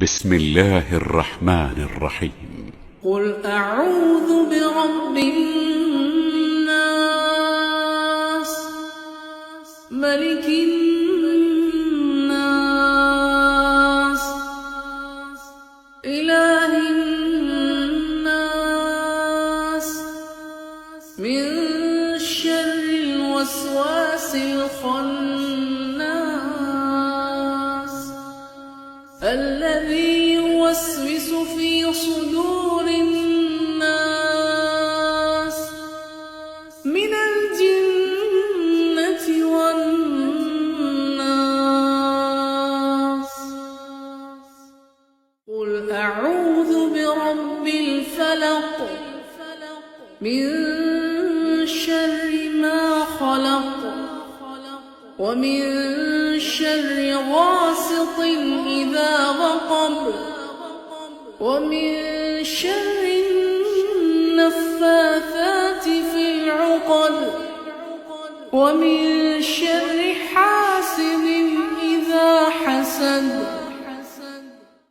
بسم الله الرحمن الرحيم. قل أعوذ برب الناس ملك الناس إله الناس من شر الوسواس الخناس الذي يوسوس في صدور الناس من الجنة والناس. قل أعوذ برب الفلق من شر ما خلق ومن شر غاسق إذا وقب ومن شر النفاثات في العقد ومن شر حاسد إذا حسد.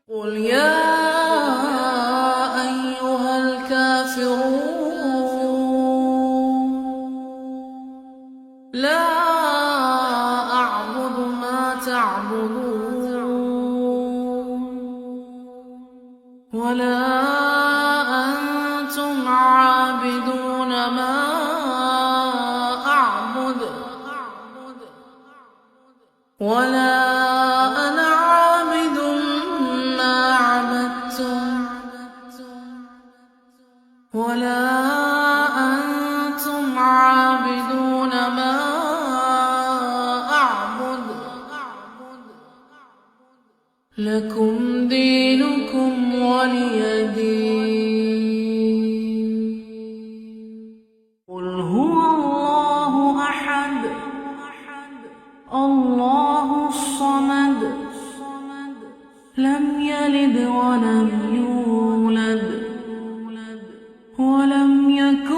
قل يا أيها الكافرون لا أعبد ما تعبدون ولا أنتم عابدون ما أعبد ولا أنا عابد ما عبدتم ولا أنتم عابدون ما أعبد لكم دينكم ولي دين. قل هو الله أحد الله الصمد لم يلد ولم يولد ولم يكن